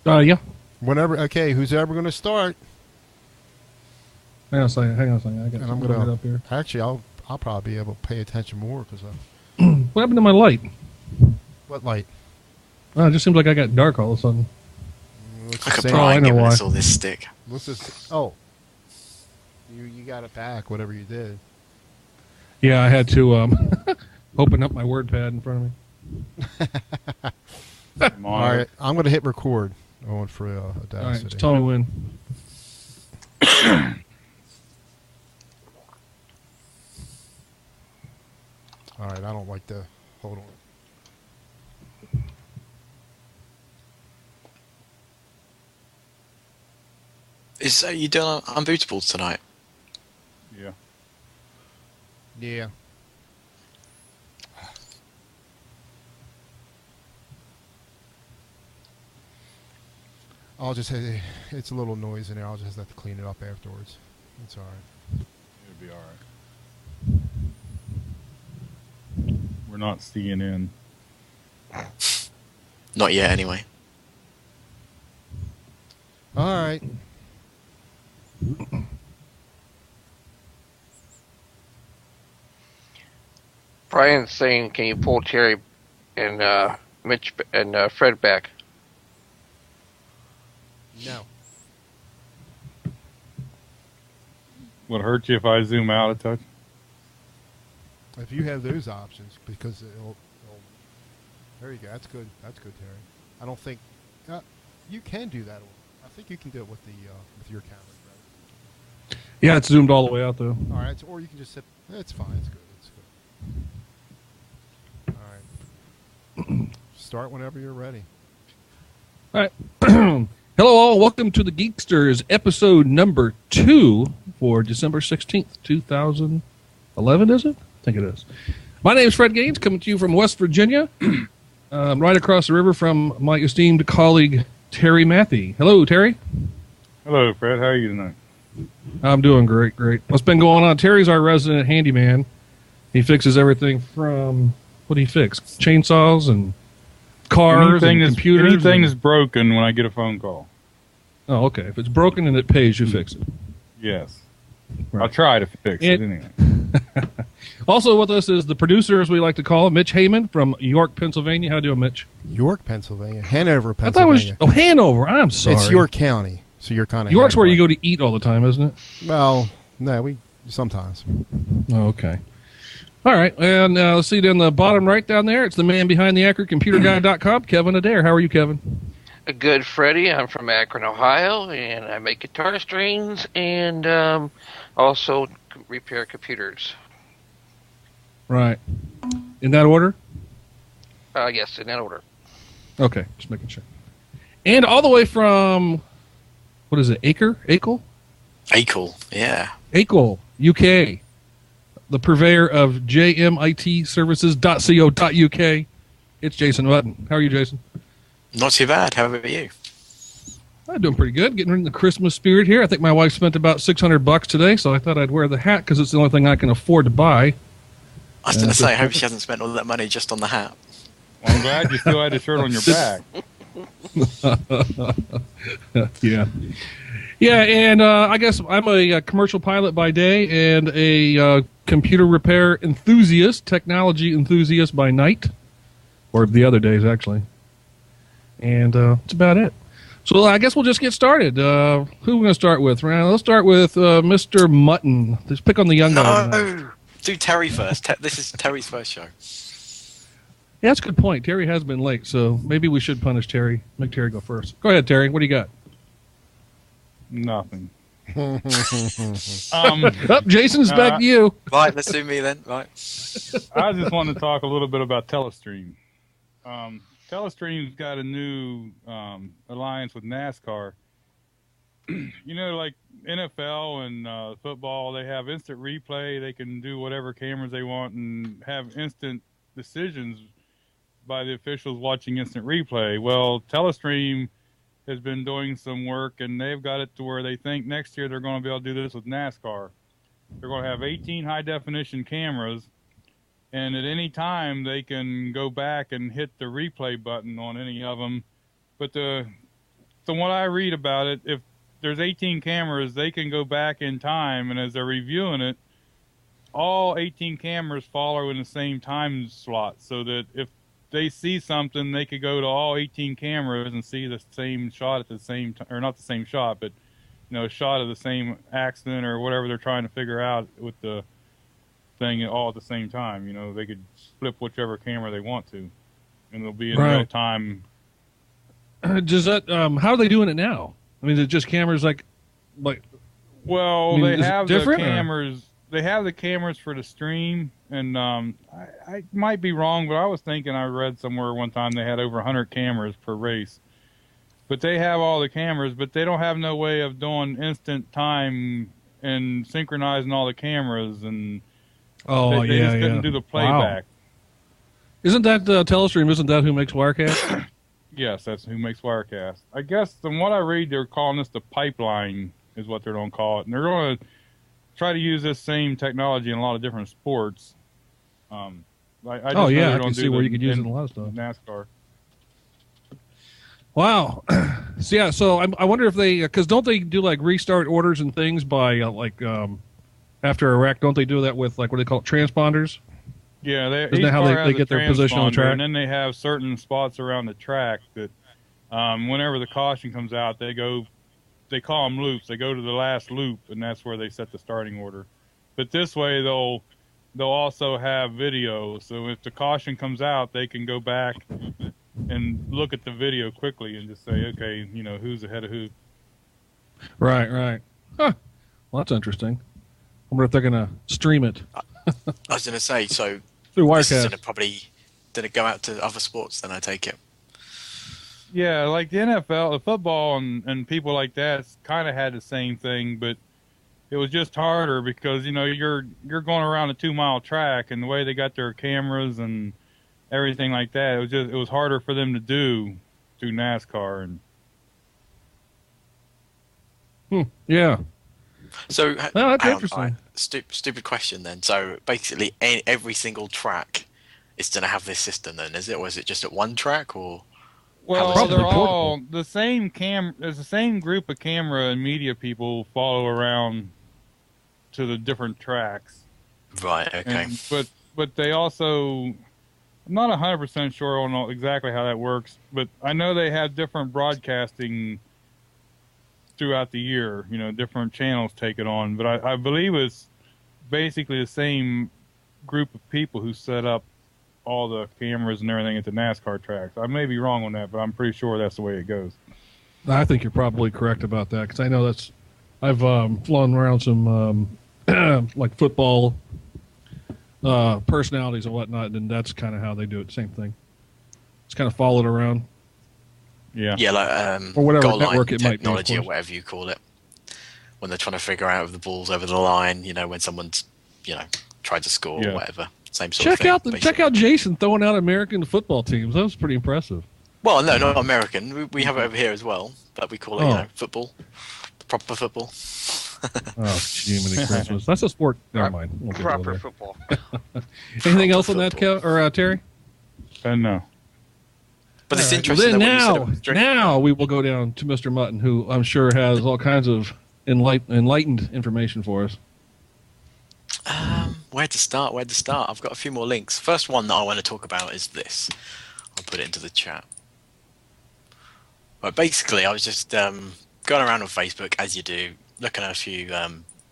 Yeah. Whenever. Okay, who's ever going to start? Hang on a second. I got And I'm something going right to. up here. Actually, I'll probably be able to pay attention more because What happened to my light? what light? It just seems like I got dark all of a sudden. Looks Look the at same. I Brian know giving why. us all this stick. Looks this. Oh, you got it back. Whatever you did. Yeah, I had to open up my WordPad in front of me. All right, I'm going to hit record. On for Audacity. All right, just tell me when. All right, I don't like the. Hold on. Is you doing unbootables tonight? Yeah. Yeah. I'll just have, it's a little noise in there. I'll just have to clean it up afterwards. It's all right. It'll be all right. We're not CNN. Not yet, anyway. All right. Brian's saying, can you pull Terry and Mitch and Fred back? No. Would it hurt you if I zoom out a touch? If you have those options, because it'll there you go. That's good. That's good, Terry. I don't think you can do that. I think you can do it with the with your camera, right? Yeah, it's zoomed all the way out though. All right, or you can just sit. It's fine. It's good. It's good. All right. Start whenever you're ready. All right. Hello all, welcome to the Geeksters episode number 2 for December 16th, 2011, is it? I think it is. My name is Fred Gaines, coming to you from West Virginia. Right across the river from my esteemed colleague, Terry Matthey. Hello, Terry. Hello, Fred. How are you tonight? I'm doing great. What's been going on? Terry's our resident handyman. He fixes everything from, what do he fix? Chainsaws and cars and computers. Anything is broken when I get a phone call. Oh, okay. If it's broken and it pays, you fix it. Yes. Right. I'll try to fix it anyway. Also with us is the producer, as we like to call him, Mitch Heyman from York, Pennsylvania. How you doing, Mitch? York, Pennsylvania. Hanover, I thought it was Pennsylvania. Hanover. I'm sorry. It's York County, so you're kind of. York's where you go to eat all the time, isn't it? Well, no, we sometimes. Oh, okay. All right, and let's see down the bottom right down there. It's the man behind the AkronComputerGuy.com, Kevin Adair. How are you, Kevin? A good Freddie. I'm from Akron, Ohio, and I make guitar strings and also repair computers. Right. In that order? Yes, in that order. Okay, just making sure. And all the way from, what is it, Akel, yeah. Akel, UK. The purveyor of jmitservices.co.uk. It's Jason Button. How are you, Jason? Not too bad. How about you? I'm doing pretty good. Getting in the Christmas spirit here. I think my wife spent about $600 today, so I thought I'd wear the hat because it's the only thing I can afford to buy. I was going to say, I hope she hasn't spent all that money just on the hat. Well, I'm glad you still had a shirt on your back. Yeah. Yeah, and I guess I'm a commercial pilot by day and a computer repair enthusiast, technology enthusiast by night, or the other days, actually. And that's about it. So I guess we'll just get started. Who are we going to start with? Let's start with Mr. Mutton. Let's pick on the young guy. No! Do Terry first. This is Terry's first show. Yeah, that's a good point. Terry has been late, so maybe we should punish Terry. Make Terry go first. Go ahead, Terry. What do you got? Nothing. Jason's back to you. Right, let's do me then. Right. I just want to talk a little bit about Telestream. Telestream's got a new alliance with NASCAR. You know, like NFL and football, they have instant replay. They can do whatever cameras they want and have instant decisions by the officials watching instant replay. Well, Telestream has been doing some work, and they've got it to where they think next year they're going to be able to do this with NASCAR. They're going to have 18 high-definition cameras, and at any time they can go back and hit the replay button on any of them. But the from what I read about it, if there's 18 cameras, they can go back in time, and as they're reviewing it, all 18 cameras follow in the same time slot, so that if they see something, they could go to all 18 cameras and see the same shot at the same time, or not the same shot, but a shot of the same accident or whatever they're trying to figure out with the thing all at the same time. They could flip whichever camera they want to, and they'll be in real time. Does that? How are they doing it now? I mean, is it just cameras like? Well, they have the cameras. They have the cameras for the stream, and I might be wrong, but I was thinking I read somewhere one time they had over 100 cameras per race. But they have all the cameras, but they don't have no way of doing instant time and synchronizing all the cameras, and they just couldn't do the playback. Wow. Isn't that Telestream? Isn't that who makes Wirecast? Yes, that's who makes Wirecast. I guess from what I read, they're calling this the pipeline, is what they're going to call it, and they're going to try to use this same technology in a lot of different sports. I can see where you could use it in a lot of stuff. NASCAR. Wow. So I wonder if they, because don't they do like restart orders and things by after a wreck? Don't they do that with like what do they call it, transponders? Yeah, isn't that how they get their position on the track? And then they have certain spots around the track that whenever the caution comes out, they call them loops. They go to the last loop, and that's where they set the starting order. But this way, they'll also have video. So if the caution comes out, they can go back and look at the video quickly and just say, okay, who's ahead of who. Right. Huh. Well, that's interesting. I wonder if they're going to stream it. I was going to say, so through this is Wirecast. Did it go out to other sports then, I take it? Yeah, like the NFL, the football, and people like that kind of had the same thing, but it was just harder because you're going around a 2-mile track, and the way they got their cameras and everything like that, it was harder for them to do through NASCAR. And yeah. So that's interesting. Stupid question then. So basically, every single track is going to have this system then, is it, or is it just at one track, or? Well, they're all the same There's the same group of camera and media people follow around to the different tracks. Right. Okay. But they also, I'm not 100% sure on exactly how that works, but I know they have different broadcasting throughout the year. Different channels take it on, but I believe it's basically the same group of people who set up all the cameras and everything at the NASCAR tracks. I may be wrong on that, but I'm pretty sure that's the way it goes. I think you're probably correct about that, because I know I've flown around some like football personalities and whatnot, and that's kind of how they do it. Same thing. It's kind of followed around. Yeah. Yeah, like or whatever goal network line it might be, technology or whatever you call it. When they're trying to figure out if the ball's over the line, when someone's tried to score or whatever. Same sort of thing. Check out Jason throwing out American football teams. That was pretty impressive. Well, no, not American. We have it over here as well, but we call it football, proper football. Oh, Jiminy Christmas! That's a sport. Never mind. Proper football. Anything else on that, Terry? No. But it's interesting. Now we will go down to Mr. Mutton, who I'm sure has all kinds of enlightened information for us. Where to start? I've got a few more links. First one that I want to talk about is this. I'll put it into the chat. But basically, I was just going around on Facebook, as you do, looking at a few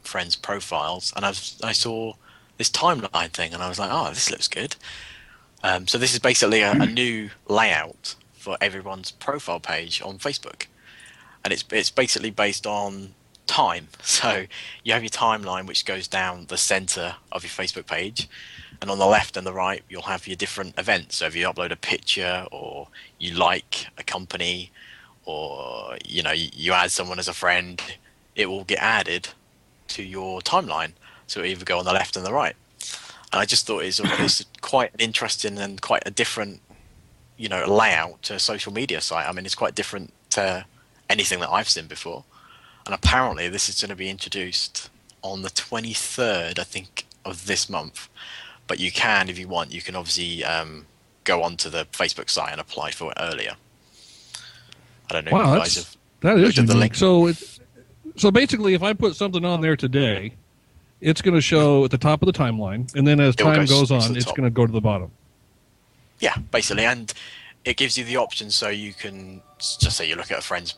friends' profiles, and I saw this timeline thing, and I was like, oh, this looks good. So this is basically a new layout for everyone's profile page on Facebook. And it's basically based on time. So you have your timeline, which goes down the center of your Facebook page, and on the left and the right you'll have your different events. So if you upload a picture, or you like a company, or you add someone as a friend, it will get added to your timeline. So it'll either go on the left and the right. And I just thought it's quite interesting and quite a different layout to a social media site. I mean, it's quite different to anything that I've seen before. And apparently this is going to be introduced on the 23rd, I think, of this month. But you can, if you want, you can obviously go onto the Facebook site and apply for it earlier. I don't know if you guys have That is Looked at the unique. link. So basically, if I put something on there today, it's going to show at the top of the timeline, and then as It'll time go goes to on, the it's top. going to go to the bottom. Yeah, basically, and it gives you the option so you can just say you look at a friend's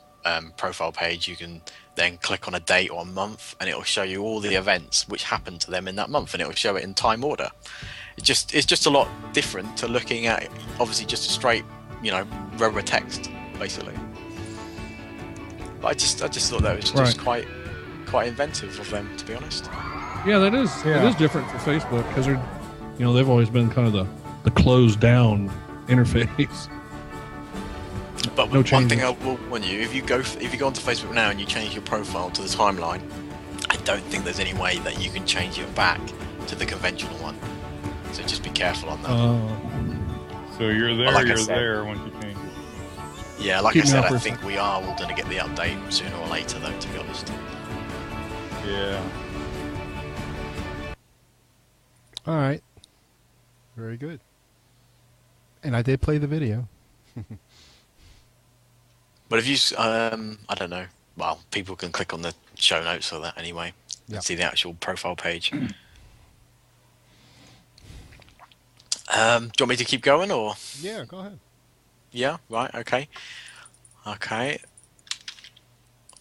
profile page, you can then click on a date or a month, and it will show you all the events which happened to them in that month, and it will show it in time order. It's just a lot different to looking at obviously just a straight, row of text, basically. But I just thought that was just quite inventive of them, to be honest. Yeah, that is. Yeah. It is different for Facebook because they're, they've always been kind of the closed down interface. But No one thing changes. I will warn you: if you go onto Facebook now and you change your profile to the timeline, I don't think there's any way that you can change it back to the conventional one. So just be careful on that. So you're there, Like I you're said. there once you change it. Yeah, like Keep I me said, up for I a think we are all going to get the update sooner or later, though. To be honest. Yeah. All right. Very good. And I did play the video. But if you, I don't know. Well, people can click on the show notes for that anyway. Yeah. And see the actual profile page. Do you want me to keep going, or? Yeah, go ahead. Yeah, right, okay. Okay.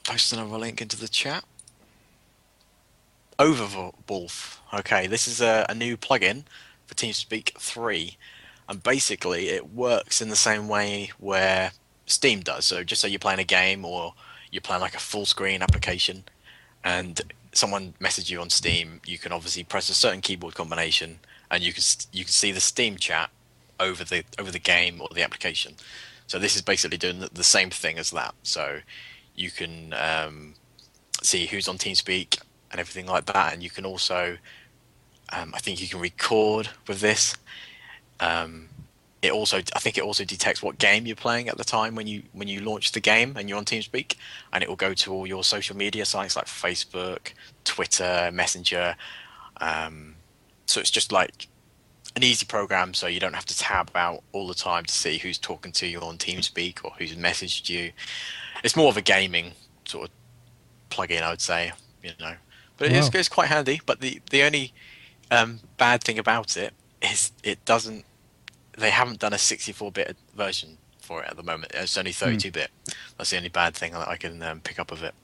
Post another link into the chat. Overwolf. Okay, this is a new plugin for TeamSpeak 3. And basically, it works in the same way where Steam does. So just say you're playing a game or you're playing like a full screen application and someone messages you on Steam, you can obviously press a certain keyboard combination and you can see the Steam chat over the game or the application. So this is basically doing the same thing as that. So you can see who's on TeamSpeak and everything like that, and you can also, I think you can record with this. I think it also detects what game you're playing at the time when you launch the game and you're on TeamSpeak, and it will go to all your social media sites like Facebook, Twitter, Messenger. So it's just like an easy program, so you don't have to tab out all the time to see who's talking to you on TeamSpeak or who's messaged you. It's more of a gaming sort of plugin, I would say, But Wow. it's quite handy. But the only bad thing about it is they haven't done a 64-bit version for it at the moment. It's only 32-bit. That's the only bad thing that I can pick up of it.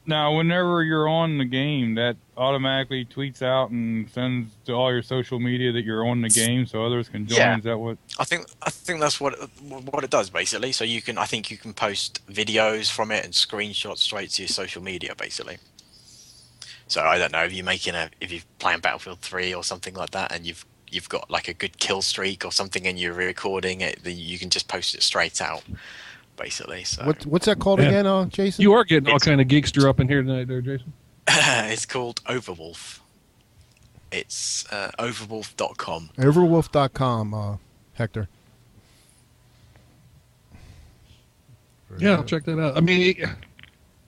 Now, whenever you're on the game, that automatically tweets out and sends to all your social media that you're on the game, so others can join. Yeah. Is that what? I think that's what it does basically. So I think you can post videos from it and screenshots straight to your social media basically. So I don't know if you're playing Battlefield 3 or something like that, and you've got like a good kill streak or something, and you're recording it, then you can just post it straight out, basically. So What's that called Yeah. again, Jason? You are getting all It's- kind of geekster up in here tonight, there, Jason. it's called Overwolf. It's overwolf.com. Overwolf.com, Hector. Very Yeah, I'll good. check that out. I mean,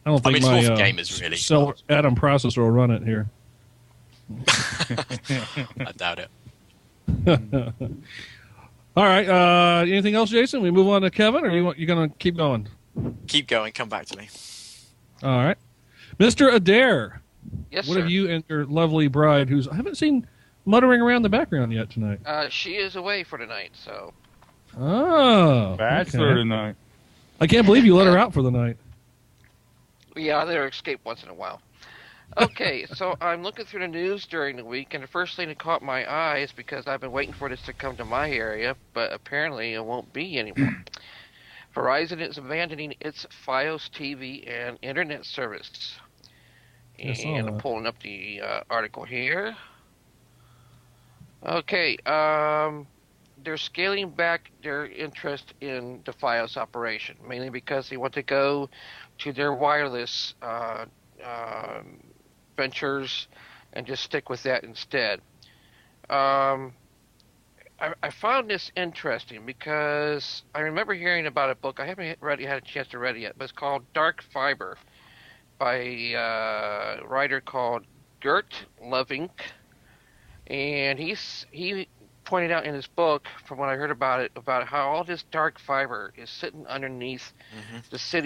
I don't think it's my more for gamers, really. Cell Atom processor will run it here. I doubt it. All right. Anything else, Jason? We move on to Kevin, or you going to keep going? Keep going. Come back to me. All right, Mr. Adair. Yes, What sir. have you and your lovely bride, who's I haven't seen muttering around the background yet tonight? She is away for tonight, so Oh, Bachelor okay. tonight. I can't believe you let her out for the night. yeah, I let her escape once in a while. Okay, so I'm looking through the news during the week, and the first thing that caught my eye is because I've been waiting for this to come to my area, but apparently it won't be anymore. Verizon is abandoning its Fios TV and internet service. I saw And I'm that. pulling up the article here. Okay, they're scaling back their interest in the Fios operation, mainly because they want to go to their wireless ventures and just stick with that instead. I found this interesting because I remember hearing about a book. I haven't had a chance to read it yet, but it's called Dark Fiber by a writer called Gert Lovink. And he pointed out in his book, from what I heard about it, about how all this dark fiber is sitting underneath the city.